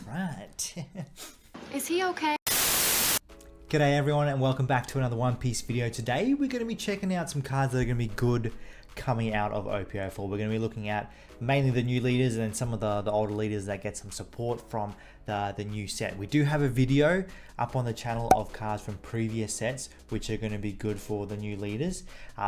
Right. Is he okay? G'day everyone and welcome back to another One Piece video. Today we're going to be checking out some cards that are going to be good coming out of OP04. We're going to be looking at mainly the new leaders and then some of the older leaders that get some support from the new set. We do have a video up on the channel of cards from previous sets which are going to be good for the new leaders.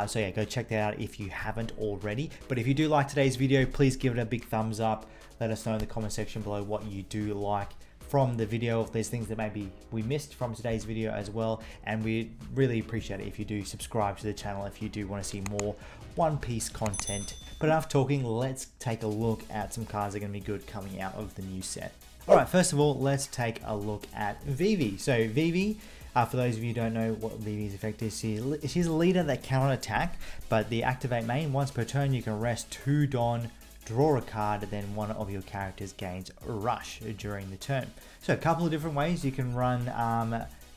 So yeah, go check that out if you haven't already. But if you do like today's video, please give it a big thumbs up. Let us know in the comment section below what you do like from the video, if there's things that maybe we missed from today's video as well, and we really appreciate it if you do subscribe to the channel if you do want to see more One Piece content. But enough talking, let's take a look at some cards that are going to be good coming out of the new set. Alright, first of all, let's take a look at Vivi. So Vivi, for those of you who don't know what Vivi's effect is, she's a leader that cannot attack, but the activate main, once per turn you can rest 2 Don, draw a card, then one of your characters gains rush during the turn. So a couple of different ways you can run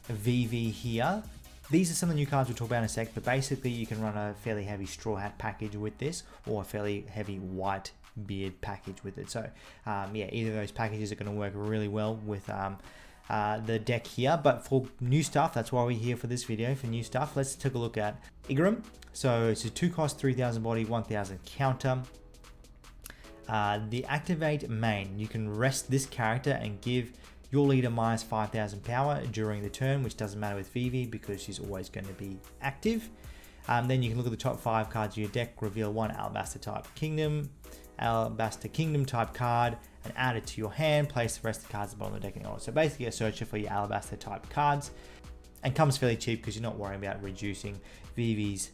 Vivi here. These are some of the new cards we'll talk about in a sec, but basically you can run a fairly heavy straw hat package with this, or a fairly heavy white beard package with it. So yeah, either of those packages are going to work really well with the deck here. But for new stuff, that's why we're here for this video, for new stuff. Let's take a look at Intrigue. So it's a 2 cost, 3000 body, 1000 counter. The activate main, you can rest this character and give your leader minus 5000 power during the turn, which doesn't matter with Vivi because she's always going to be active. Then you can look at the top 5 cards of your deck, reveal one Alabaster Kingdom type card and add it to your hand, place the rest of the cards at the bottom of the deck in order. So basically a searcher for your Alabaster type cards, and comes fairly cheap because you're not worrying about reducing Vivi's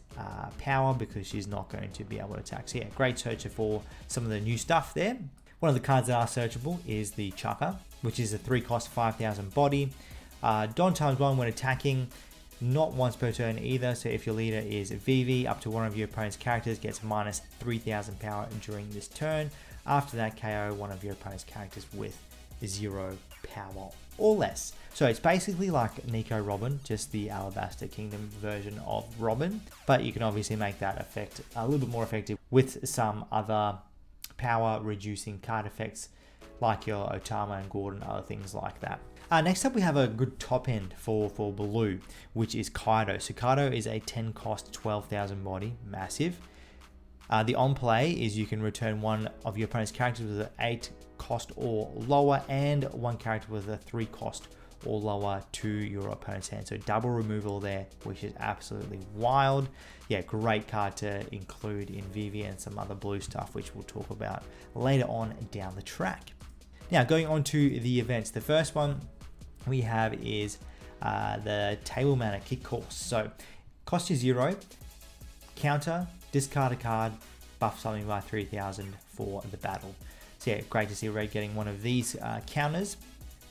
power because she's not going to be able to attack. So yeah, great searcher for some of the new stuff there. One of the cards that are searchable is the Chaka, which is a 3 cost 5000 body. Don times 1 when attacking, not once per turn either. So if your leader is Vivi, up to one of your opponent's characters gets minus 3000 power during this turn. After that, KO one of your opponent's characters with 0 power or less. So it's basically like Nico Robin, just the Alabaster Kingdom version of Robin, but you can obviously make that effect a little bit more effective with some other power reducing card effects like your Otama and Gordon, other things like that. Next up we have a good top end for Blue, which is Kaido. So Kaido is a 10 cost 12,000 body, massive. The on play is you can return one of your opponent's characters with an 8 cost or lower and one character with a 3 cost or lower to your opponent's hand. So double removal there, which is absolutely wild. Yeah, great card to include in Vivi and some other blue stuff, which we'll talk about later on down the track. Now going on to the events, the first one we have is the Table Mana Kick Course. So cost you 0, counter, discard a card, buff something by 3000 for the battle. So yeah, great to see Red getting one of these counters.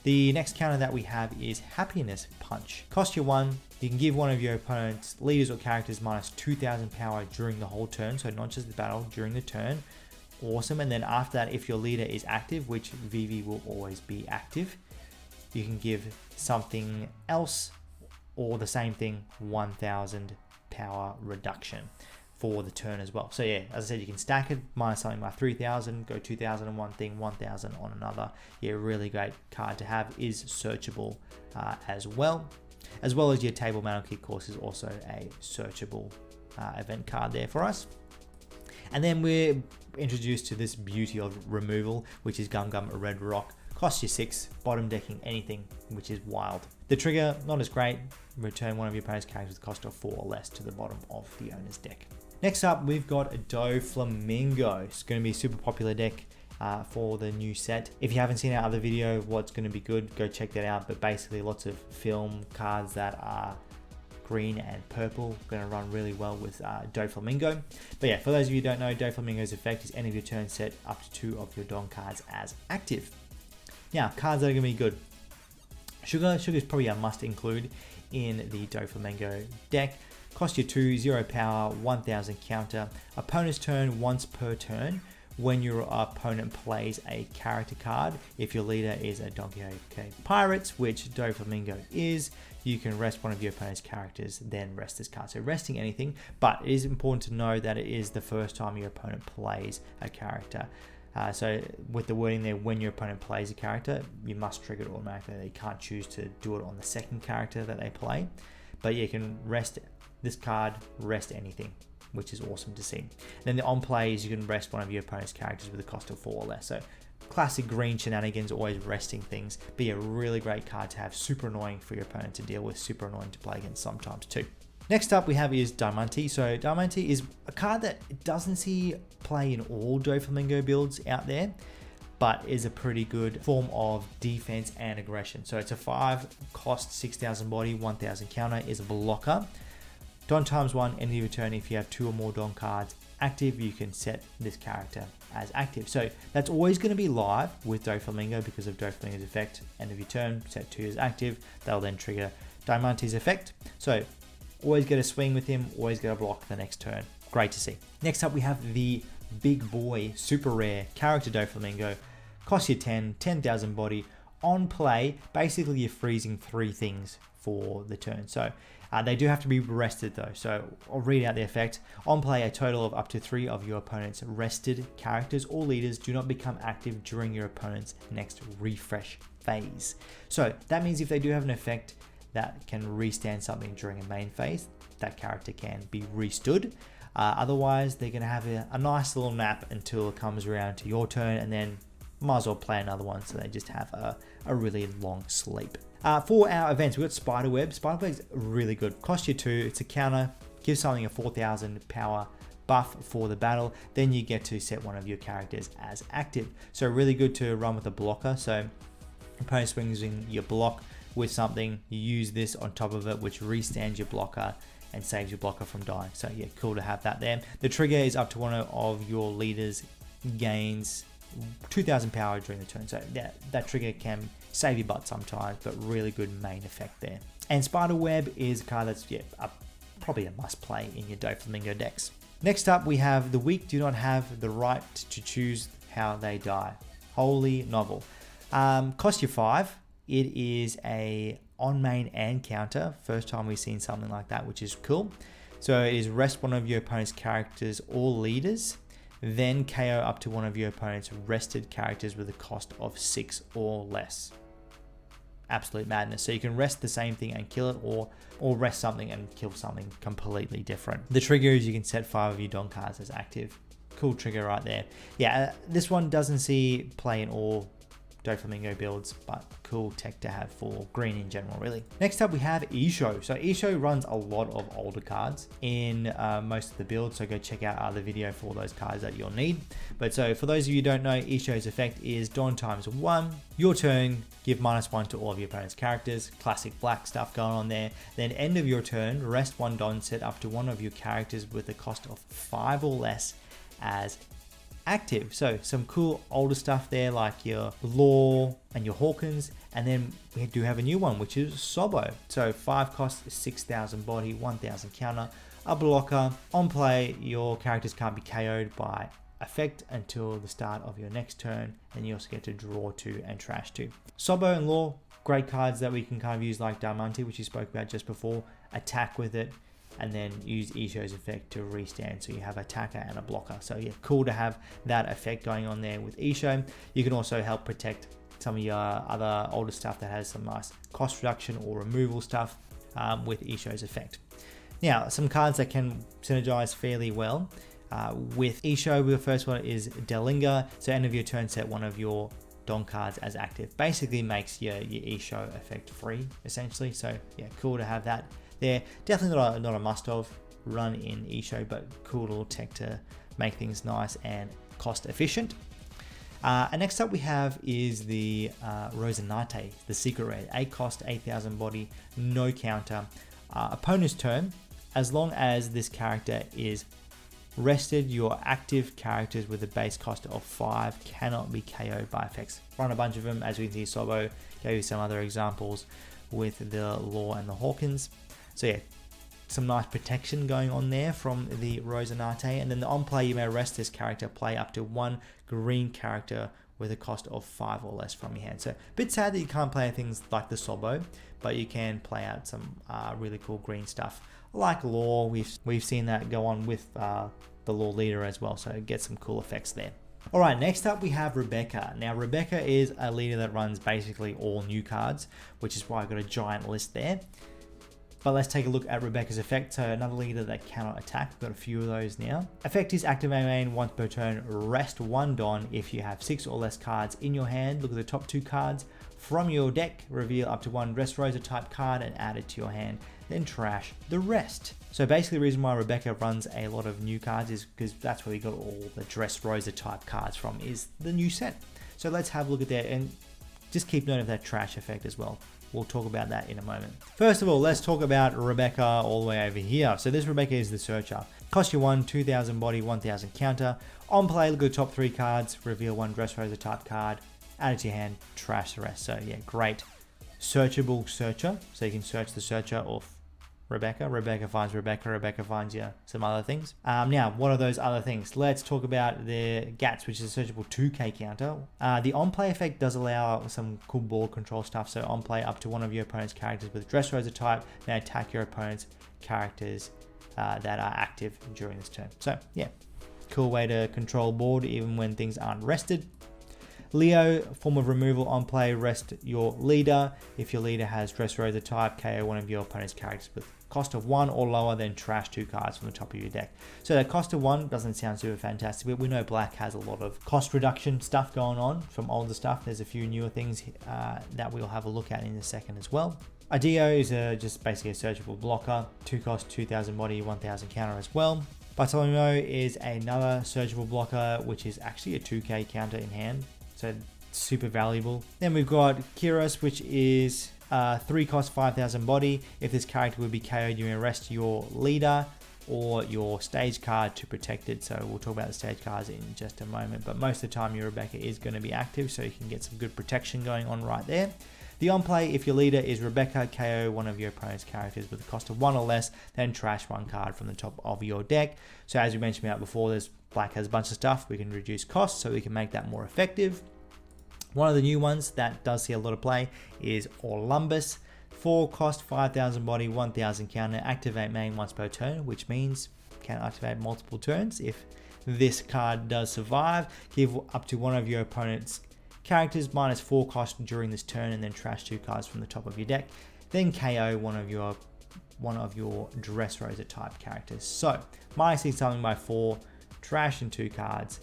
The next counter that we have is Happiness Punch. Cost you 1, you can give one of your opponent's leaders or characters minus 2000 power during the whole turn, so not just the battle, during the turn. Awesome. And then after that, if your leader is active, which Vivi will always be active, you can give something else or the same thing 1000 power reduction for the turn as well. So yeah, as I said, you can stack it, minus something by 3000, go 2000 on one thing, 1000 on another. Yeah, really great card to have, is searchable as well as your Table Mana Kick Course is also a searchable event card there for us. And then we're introduced to this beauty of removal, which is Gum Gum Red Rock. Costs you 6, bottom decking anything, which is wild. The trigger, not as great. Return one of your opponent's characters with a cost of 4 or less to the bottom of the owner's deck. Next up, we've got Flamingo. It's going to be a super popular deck for the new set. If you haven't seen our other video, what's going to be good, go check that out. But basically lots of film cards that are green and purple, going to run really well with Flamingo. But yeah, for those of you who don't know, Flamingo's effect is end of your turn, set up to 2 of your Don cards as active. Now, cards that are going to be good. Sugar is probably a must include in the Flamingo deck. Cost you 2, 0 power, 1000 counter. Opponent's turn once per turn. When your opponent plays a character card, if your leader is a Don Quixote Pirates, which Flamingo is, you can rest one of your opponent's characters, then rest this card. So resting anything, but it is important to know that it is the first time your opponent plays a character. So with the wording there, when your opponent plays a character, you must trigger it automatically. They can't choose to do it on the second character that they play. But you can rest this card, rest anything, which is awesome to see. And then the on plays, you can rest one of your opponent's characters with a cost of 4 or less. So classic green shenanigans, always resting things. Be a really great card to have, super annoying for your opponent to deal with, super annoying to play against sometimes too. Next up we have is Diamante. So Diamante is a card that doesn't see play in all Doflamingo builds out there, but is a pretty good form of defense and aggression. So it's a 5 cost, 6,000 body, 1,000 counter, is a blocker. Don times 1, end of your turn. If you have 2 or more Don cards active, you can set this character as active. So that's always going to be live with Doflamingo because of Doflamingo's effect. End of your turn, set 2 as active. They'll then trigger Diamante's effect. So always get a swing with him, always get a block the next turn. Great to see. Next up we have the big boy, super rare character Doflamingo. Costs you 10,000 body. On play, basically you're freezing 3 things for the turn. So they do have to be rested though. So I'll read out the effect. On play, a total of up to 3 of your opponent's rested characters or leaders do not become active during your opponent's next refresh phase. So that means if they do have an effect that can restand something during a main phase, that character can be restood. Otherwise, they're going to have a nice little nap until it comes around to your turn, and then might as well play another one, so they just have a really long sleep. For our events, we've got Spiderweb. Spiderweb's really good. Cost you 2, it's a counter, gives something a 4,000 power buff for the battle. Then you get to set one of your characters as active. So really good to run with a blocker. So opponent swings in your block with something, you use this on top of it, which restands your blocker and saves your blocker from dying. So yeah, cool to have that there. The trigger is up to one of your leaders gains 2,000 power during the turn. So that trigger can save your butt sometimes, but really good main effect there. And Spiderweb is a card that's probably a must play in your Doflamingo decks. Next up, we have the weak do not have the right to choose how they die. Holy novel. Cost you 5. It is a on main and counter. First time we've seen something like that, which is cool. So it is rest one of your opponent's characters or leaders, then KO up to one of your opponent's rested characters with a cost of 6 or less. Absolute madness. So you can rest the same thing and kill it, or rest something and kill something completely different. The trigger is you can set 5 of your Don cards as active. Cool trigger right there. Yeah, this one doesn't see play in all Doflamingo builds, but cool tech to have for green in general, really. Next up we have Ezio. So Ezio runs a lot of older cards in most of the builds, so go check out the video for those cards that you'll need. But so for those of you who don't know, Ezio's effect is Don times 1, your turn, give -1 to all of your opponent's characters. Classic black stuff going on there. Then end of your turn, rest 1 Don set up to one of your characters with a cost of 5 or less as active. So some cool older stuff there, like your Law and your Hawkins. And then we do have a new one, which is Sobo. So 5 cost, 6,000 body, 1,000 counter, a blocker. On play, your characters can't be KO'd by effect until the start of your next turn, and you also get to draw 2 and trash 2. Sobo and Law, great cards that we can kind of use like Diamante, which you spoke about just before. Attack with it, and then use Ezio's effect to restand, so you have attacker and a blocker. So yeah, cool to have that effect going on there with Ezio. You can also help protect some of your other older stuff that has some nice cost reduction or removal stuff with Ezio's effect. Now, some cards that can synergize fairly well with Ezio. The first one is Delinga. So end of your turn, set one of your Don cards as active. Basically makes your Ezio effect free, essentially. So yeah, cool to have that there. Definitely not a must-have run in Ezio, but cool little tech to make things nice and cost efficient. And next up we have is the Rosinante, the secret rare. 8 cost, 8,000 body, no counter. Opponent's turn, as long as this character is rested, your active characters with a base cost of 5 cannot be KO'd by effects. Run a bunch of them, as we see Sobo, gave you some other examples with the Law and the Hawkins. So yeah, some nice protection going on there from the Rosinante. And then the on play, you may rest this character, play up to 1 green character with a cost of 5 or less from your hand. So a bit sad that you can't play things like the Sobo, but you can play out some really cool green stuff like Law. We've seen that go on with the Law leader as well, so get some cool effects there. Alright, next up we have Rebecca. Now Rebecca is a leader that runs basically all new cards, which is why I've got a giant list there. But let's take a look at Rebecca's effect. So another leader that cannot attack. We've got a few of those now. Effect is activate main once per turn, rest 1 Don if you have 6 or less cards in your hand. Look at the top 2 cards from your deck, reveal up to 1 Dressrosa type card and add it to your hand. Then trash the rest. So basically the reason why Rebecca runs a lot of new cards is because that's where we got all the Dressrosa type cards from, is the new set. So let's have a look at that and just keep note of that trash effect as well. We'll talk about that in a moment. First of all, let's talk about Rebecca all the way over here. So this Rebecca is the Searcher. Cost you 1, 2000 body, 1000 counter. On play, look at the top 3 cards, reveal 1 Dressrosa type card, add it to your hand, trash the rest. So yeah, great. Searchable Searcher. So you can search the Searcher or Rebecca. Rebecca finds Rebecca. Rebecca finds you some other things. Now, what are those other things? Let's talk about the GATS, which is a searchable 2k counter. The on-play effect does allow some cool board control stuff. So on-play up to one of your opponent's characters with Dressrosa type, then attack your opponent's characters that are active during this turn. So yeah, cool way to control board even when things aren't rested. Leo, form of removal on play, rest your leader. If your leader has Dressrosa type, KO one of your opponent's characters with cost of 1 or lower, then trash 2 cards from the top of your deck. So that cost of 1 doesn't sound super fantastic, but we know Black has a lot of cost reduction stuff going on from older stuff. There's a few newer things that we'll have a look at in a second as well. Ideo is just basically a searchable blocker, 2 cost, 2000 body, 1000 counter as well. Bartolomeo is another searchable blocker, which is actually a 2k counter in hand. So super valuable. Then we've got Kiros, which is 3 cost, 5000 body. If this character would be KO'd, you arrest your leader or your stage card to protect it. So we'll talk about the stage cards in just a moment. But most of the time your Rebecca is going to be active, so you can get some good protection going on right there. The on play, if your leader is Rebecca, KO one of your opponent's characters with a cost of 1 or less, then trash 1 card from the top of your deck. So as we mentioned about before, Black has a bunch of stuff. We can reduce costs so we can make that more effective. One of the new ones that does see a lot of play is Olympus. 4 cost, 5000 body, 1000 counter, activate main once per turn, which means can activate multiple turns. If this card does survive, give up to one of your opponent's characters minus 4 cost during this turn and then trash 2 cards from the top of your deck. Then KO one of your Dressrosa type characters. So minusing something by 4, trash in 2 cards,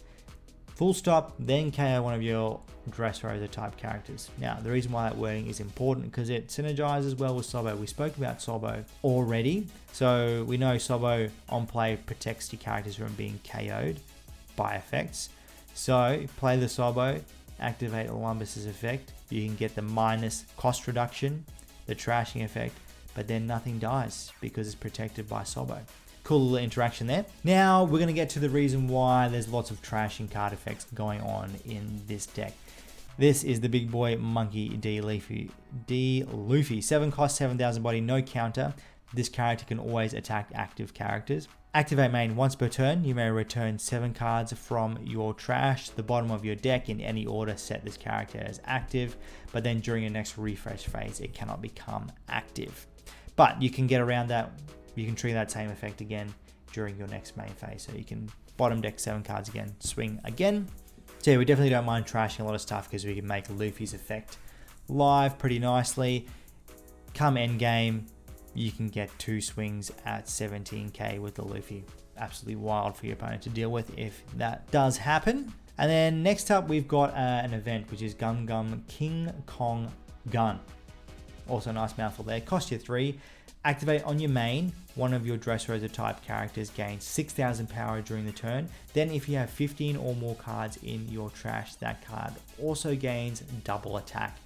full stop, then KO one of your Dressrosa type characters. Now, the reason why that wording is important because it synergizes well with Sobo. We spoke about Sobo already, so we know Sobo on play protects your characters from being KO'd by effects. So play the Sobo, activate Olympus's effect. You can get the minus cost reduction, the trashing effect, but then nothing dies because it's protected by Sobo. Cool little interaction there. Now we're going to get to the reason why there's lots of trashing card effects going on in this deck. This is the big boy Monkey D. Luffy. 7 cost, 7000 body, no counter. This character can always attack active characters. Activate main once per turn. You may return 7 cards from your trash to the bottom of your deck in any order. Set this character as active, but then during your next refresh phase, it cannot become active. But you can get around that. You can trigger that same effect again during your next main phase. So you can bottom deck 7 cards again, swing again. So yeah, we definitely don't mind trashing a lot of stuff because we can make Luffy's effect live pretty nicely. Come end game, you can get 2 swings at 17k with the Luffy. Absolutely wild for your opponent to deal with if that does happen. And then next up, we've got an event, which is Gum Gum King Kong Gun. Also a nice mouthful there. Cost you 3. Activate on your main. One of your Dressrosa type characters gains 6000 power during the turn. Then if you have 15 or more cards in your trash, that card also gains double attack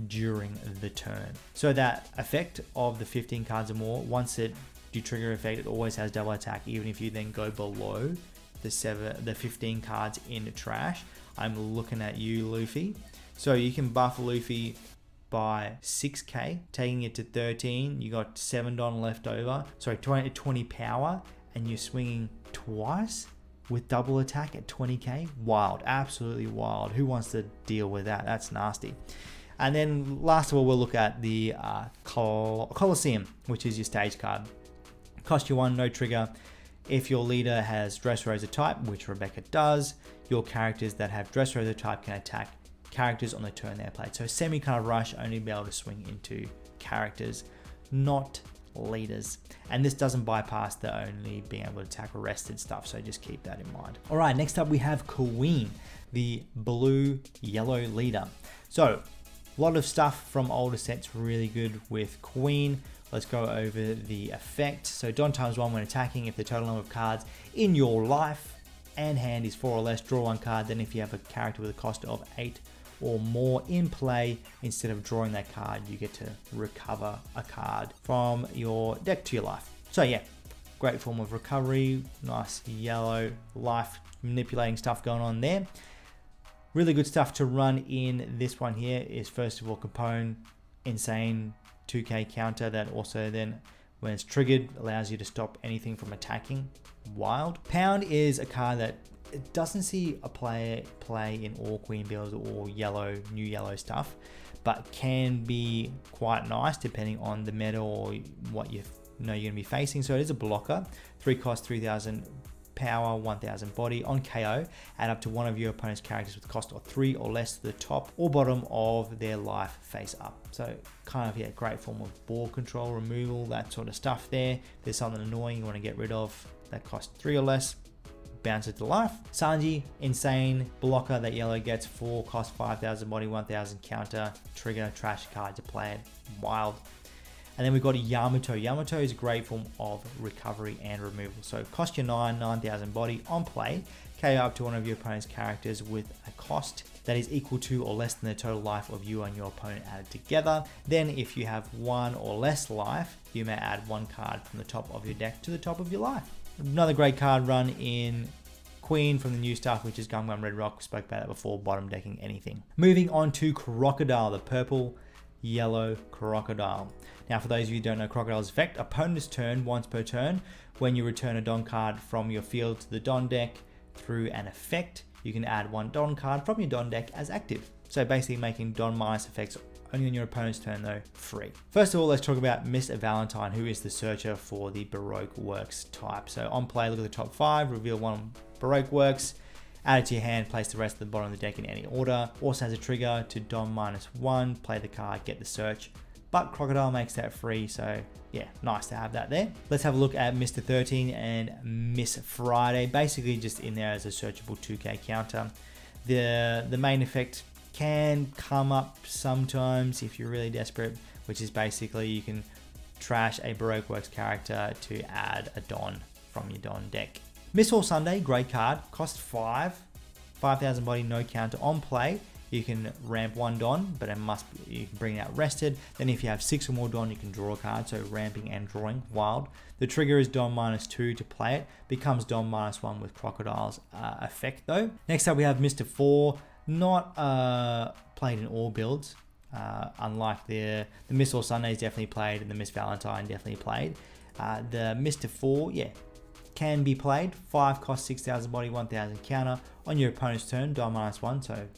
during the turn. So that effect of the 15 cards or more, once you trigger effect, it always has double attack, even if you then go below the 15 cards in the trash. I'm looking at you, Luffy. So you can buff Luffy by 6k, taking it to 13. You got 7 Don left over. Sorry, 20 power, and you're swinging twice with double attack at 20k. Wild, absolutely wild. Who wants to deal with that? That's nasty. And then last of all, we'll look at the Colosseum, which is your stage card. Cost you 1, no trigger. If your leader has Dressrosa type, which Rebecca does, your characters that have Dressrosa type can attack characters on the turn they're played. So semi kind of rush, only be able to swing into characters, not leaders. And this doesn't bypass the only being able to attack rested stuff, so just keep that in mind. All right, next up we have Queen, the blue yellow leader. So a lot of stuff from older sets really good with Queen. Let's go over the effect. So Don ×1 when attacking, if the total number of cards in your life and hand is 4 or less, draw 1 card. Then if you have a character with a cost of 8 or more in play, instead of drawing that card, you get to recover a card from your deck to your life. So yeah, great form of recovery, nice yellow life manipulating stuff going on there. Really good stuff to run in this one here is, first of all, Capone, insane 2k counter that also then, when it's triggered, allows you to stop anything from attacking. Wild. Pound is a card that it doesn't see a player play in all Queen builds or new yellow stuff, but can be quite nice depending on the meta or what you know you're going to be facing. So it is a blocker, 3 cost, 3000 power, 1000 body. On KO, add up to one of your opponent's characters with a cost of 3 or less to the top or bottom of their life face up. So kind of, yeah, great form of ball control, removal, that sort of stuff there. If there's something annoying you want to get rid of that costs 3 or less, bounce it to life. Sanji, insane blocker that yellow gets, 4 cost, 5000 body, 1000 counter, trigger, trash card to play it. Wild. And then we've got Yamato. Yamato is a great form of recovery and removal. So cost you 9000 body on play, KO up to one of your opponent's characters with a cost that is equal to or less than the total life of you and your opponent added together. Then if you have 1 or less life, you may add 1 card from the top of your deck to the top of your life. Another great card run in Queen from the new stuff, which is Gum Gum Red Rock. We spoke about that before, bottom decking anything. Moving on to Crocodile, the purple yellow Crocodile. Now, for those of you who don't know Crocodile's effect, opponent's turn, once per turn, when you return a Don card from your field to the Don deck through an effect, you can add 1 Don card from your Don deck as active. So basically making Don minus effects only on your opponent's turn though, free. First of all, let's talk about Miss Valentine, who is the searcher for the Baroque Works type. So on play, look at the top 5, reveal 1 Baroque Works, add it to your hand, place the rest at the bottom of the deck in any order. Also has a trigger to Don -1, play the card, get the search. But Crocodile makes that free, so yeah, nice to have that there. Let's have a look at Mr. 13 and Miss Friday, basically just in there as a searchable 2k counter. The main effect can come up sometimes if you're really desperate, which is basically you can trash a Baroque Works character to add a Don from your Don deck. Miss All Sunday, great card, cost 5000 body, no counter on play. You can ramp 1 Don, but you can bring it out rested. Then if you have 6 or more Don, you can draw a card, so ramping and drawing, wild. The trigger is Don -2 to play it, becomes Don -1 with Crocodile's effect though. Next up we have Mr. 4, not played in all builds, unlike the Miss All Sunday is definitely played and the Miss Valentine definitely played. The Mr. 4, yeah, can be played. 5 cost, 6000 body, 1000 counter. On your opponent's turn, Don -1, so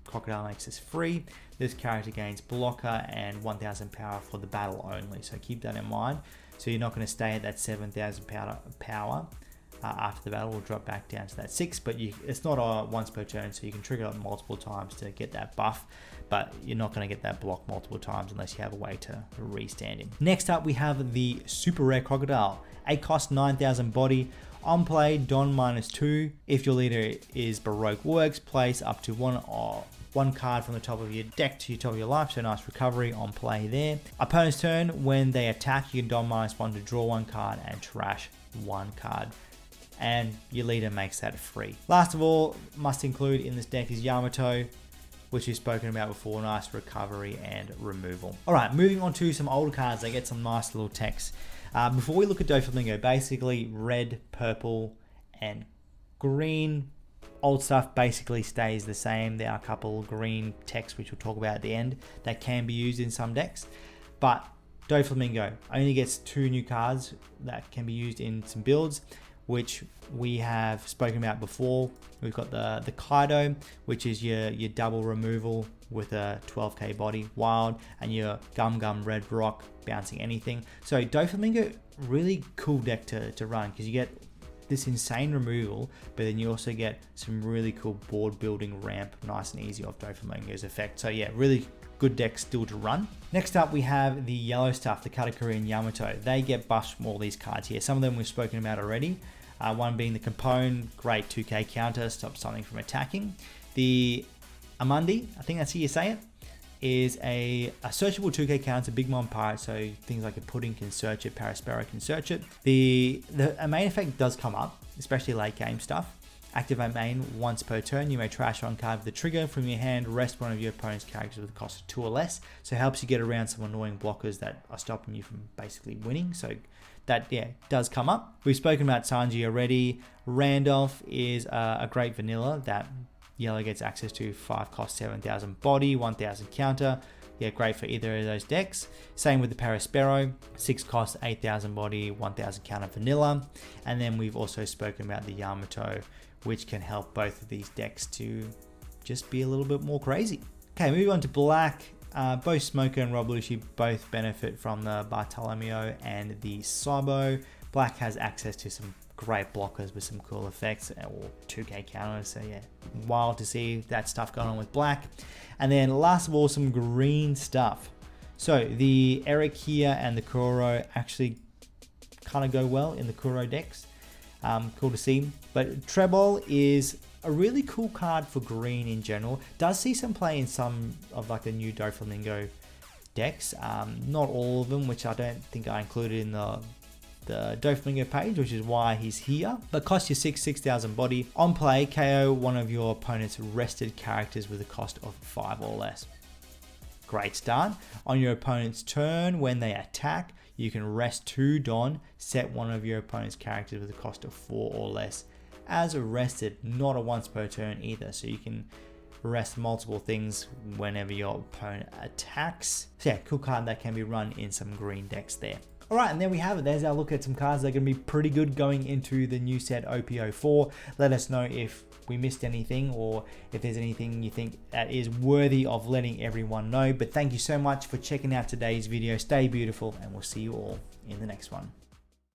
Crocodile makes this free. This character gains blocker and 1000 power for the battle only, so keep that in mind. So you're not going to stay at that 7000 power after the battle. Will drop back down to that 6, but it's not a once per turn, so you can trigger it multiple times to get that buff, but you're not going to get that block multiple times unless you have a way to restand him. Next up we have the super rare Crocodile. 8 cost, 9000 body. On play, Don -2. If your leader is Baroque Works, place up to one card from the top of your deck to the top of your life, so nice recovery on play there. Opponent's turn, when they attack, you can Don -1 to draw 1 card and trash 1 card. And your leader makes that free. Last of all, must include in this deck is Yamato, which we've spoken about before, nice recovery and removal. All right, moving on to some older cards. They get some nice little text. Before we look at Flamingo, basically red, purple, and green. Old stuff basically stays the same. There are a couple green text, which we'll talk about at the end, that can be used in some decks. But Flamingo only gets 2 new cards that can be used in some builds, which we have spoken about before. We've got the Kaido, which is your double removal with a 12k body, wild, and your Gum Gum Red Rock, bouncing anything. So Flamingo, really cool deck to run, because you get this insane removal, but then you also get some really cool board building ramp, nice and easy off Doflamingo's effect. So yeah, really good deck still to run. Next up, we have the yellow stuff, the Katakuri and Yamato. They get buffed from all these cards here. Some of them we've spoken about already. One being the Capone, great 2k counter, stops something from attacking. The Amundi, I think that's how you say it, is a searchable 2k counter, big mon pirate, so things like a Pudding can search it, Paraspero can search it. The main effect does come up, especially late game stuff. Activate main once per turn. You may trash one card with the trigger from your hand, rest one of your opponent's characters with a cost of 2 or less. So it helps you get around some annoying blockers that are stopping you from basically winning. So that, yeah, does come up. We've spoken about Sanji already. Randolph is a great vanilla that yellow gets access to. 5 cost, 7,000 body, 1,000 counter. Yeah, great for either of those decks. Same with the Paraspero, 6 cost, 8,000 body, 1,000 counter vanilla. And then we've also spoken about the Yamato, which can help both of these decks to just be a little bit more crazy. Okay, moving on to black. Both Smoker and Rob Lucci both benefit from the Bartolomeo and the Sabo. Black has access to some great blockers with some cool effects or 2k counters. So yeah, wild to see that stuff going on with black. And then last of all, some green stuff. So the Eric here and the Kuro actually kind of go well in the Kuro decks. Cool to see. But Trebol is a really cool card for green in general. Does see some play in some of like the new Doflamingo decks. Not all of them, which I don't think I included in the Doflamingo page, which is why he's here. But cost you 6,000 body. On play, KO one of your opponent's rested characters with a cost of 5 or less. Great start. On your opponent's turn, when they attack, you can rest 2 Don, set one of your opponent's characters with a cost of 4 or less as rested, not a once per turn either. So you can rest multiple things whenever your opponent attacks. So yeah, cool card that can be run in some green decks there. Alright, and there we have it. There's our look at some cards that are going to be pretty good going into the new set OP04. Let us know if we missed anything or if there's anything you think that is worthy of letting everyone know. But thank you so much for checking out today's video. Stay beautiful, and we'll see you all in the next one.